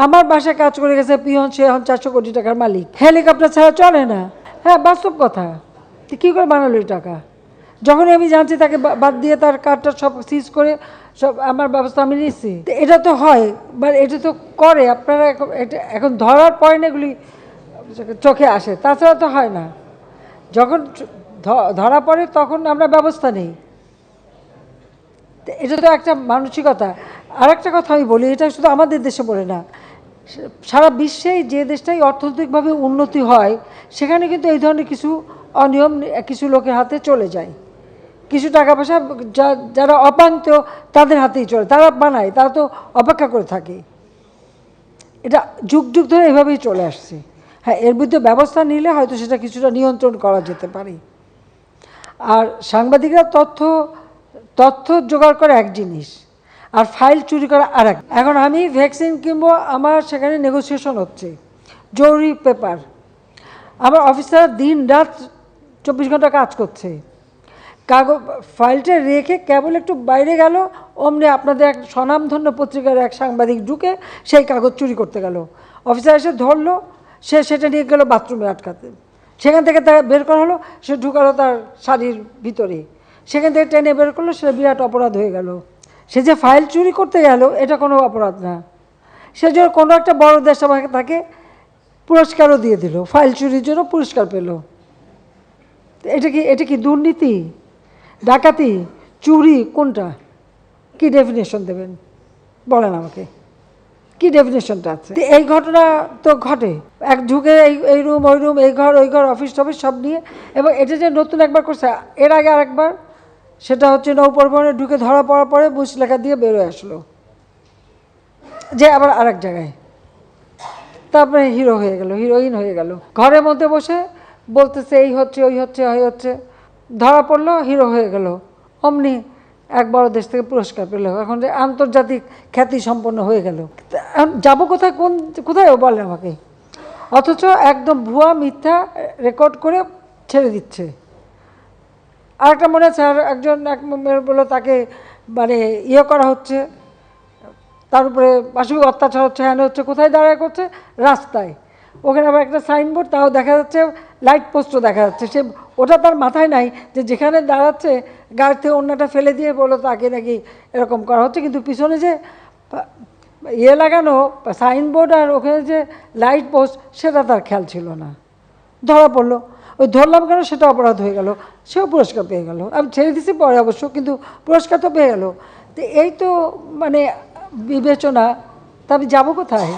আমার বাসায় কাজ করে গেছে পিয়ন, সে এখন 400 কোটি টাকার মালিক। হেলিকপ্টার ছাড়া চলে না। হ্যাঁ, বাস্তব কথা। কী করে বানালো এই টাকা? যখনই আমি জানছি তাকে বাদ দিয়ে তার কার্ডটা সব সিজ করে সব আমার ব্যবস্থা আমি নিচ্ছি। এটা তো হয়, বা এটা তো করে আপনারা। এটা এখন ধরার পয়েন্ট এগুলি চোখে আসে, তাছাড়া তো হয় না। যখন ধরা পড়ে তখন আমরা ব্যবস্থা নেই। এটা তো একটা মানসিকতা। আর একটা কথা আমি বলি, এটা শুধু আমাদের দেশে বলে না, সারা বিশ্বেই যে দেশটাই অর্থনৈতিকভাবে উন্নতি হয় সেখানে কিন্তু এই ধরনের কিছু অনিয়ম কিছু লোকের হাতে চলে যায়। কিছু টাকা পয়সা যারা অপান্ত তাদের হাতেই চলে, তারা বানায়, তারা তো অপেক্ষা করে থাকে। এটা যুগ যুগ ধরে এভাবেই চলে আসছে। হ্যাঁ, এর বিরুদ্ধে ব্যবস্থা নিলে হয়তো সেটা কিছুটা নিয়ন্ত্রণ করা যেতে পারে। আর সাংবাদিকরা তথ্য জোগাড় করে এক জিনিস, আর ফাইল চুরি করা আর এক। এখন আমি ভ্যাকসিন কিনবো, আমার সেখানে নেগোসিয়েশন হচ্ছে, জরুরি পেপার। আমার অফিসার দিন রাত 24 ঘন্টা কাজ করছে, ফাইলটা রেখে কেবল একটু বাইরে গেল, অমনি আপনাদের এক স্বনামধন্য পত্রিকার এক সাংবাদিক ঢুকে সেই কাগজ চুরি করতে গেল। অফিসার এসে ধরলো, সে সেটা নিয়ে গেল বাথরুমে আটকাতে। সেখান থেকে তার বের করা হলো, সে ঢুকালো তার শাড়ির ভিতরে, সেখান থেকে টেনে বের করলো, সেটা বিরাট অপরাধ হয়ে গেল। সে যে ফাইল চুরি করতে গেল এটা কোনো অপরাধ না, সে যে কোনো একটা বড় দেশ আমাকে তাকে পুরস্কারও দিয়ে দিল, ফাইল চুরির জন্য পুরস্কার পেল। এটা কি দুর্নীতি, ডাকাতি, চুরি, কোনটা? কি ডেফিনেশন দেবেন বলেন আমাকে, কি ডেফিনেশনটা আছে? এই ঘটনা তো ঘটে, এক ঢুকে এই রুম ওই রুম, এই ঘর ওই ঘর, অফিস টফিস সব নিয়ে। এবং এটা যে নতুন একবার করছে, এর আগে আরেকবার, সেটা হচ্ছে নৌপরিবহনে ঢুকে ধরা পড়ার পরে মুচলেখা দিয়ে বেরোয় আসলো, যে আবার আরেক জায়গায়। তারপরে হিরো হয়ে গেল, হিরোইন হয়ে গেল, ঘরের মধ্যে বসে বলতেছে এই হচ্ছে ওই হচ্ছে ওই হচ্ছে। ধরা পড়লো, হিরো হয়ে গেল, অমনি এক বড় দেশ থেকে পুরস্কার পেল, এখন যে আন্তর্জাতিক খ্যাতি সম্পন্ন হয়ে গেল। যাবো কোথায়, কোথায় ও বলে আমাকে? অথচ একদম ভুয়া মিথ্যা রেকর্ড করে ছেড়ে দিচ্ছে। আর একটা মনে আছে, আর একজন এক বললো তাকে মানে করা হচ্ছে, তার উপরে পাশবিক অত্যাচার হচ্ছে, হ্যাঁ হচ্ছে। কোথায় দাঁড়ায় করছে? রাস্তায়। ওখানে আবার একটা সাইনবোর্ড, তাও দেখা যাচ্ছে, লাইট পোস্টও দেখা যাচ্ছে। সে ওটা তার মাথায় নাই যে যেখানে দাঁড়াচ্ছে গাড়ি থেকে অন্যটা ফেলে দিয়ে বললো তাকে নাকি এরকম করা হচ্ছে, কিন্তু পিছনে যে লাগানো সাইনবোর্ড আর ওখানে যে লাইট পোস্ট সেটা তার খেয়াল ছিল না। ধরা পড়লো, ওই ধরলাম কেন, সেটা অপরাধ হয়ে গেল, সেও পুরস্কার পেয়ে গেল। আমি ছেড়ে দিছি পরে অবশ্য, কিন্তু পুরস্কার তো পেয়ে গেল। তো এই তো মানে বিবেচনা। তা আমি যাবো কোথায়?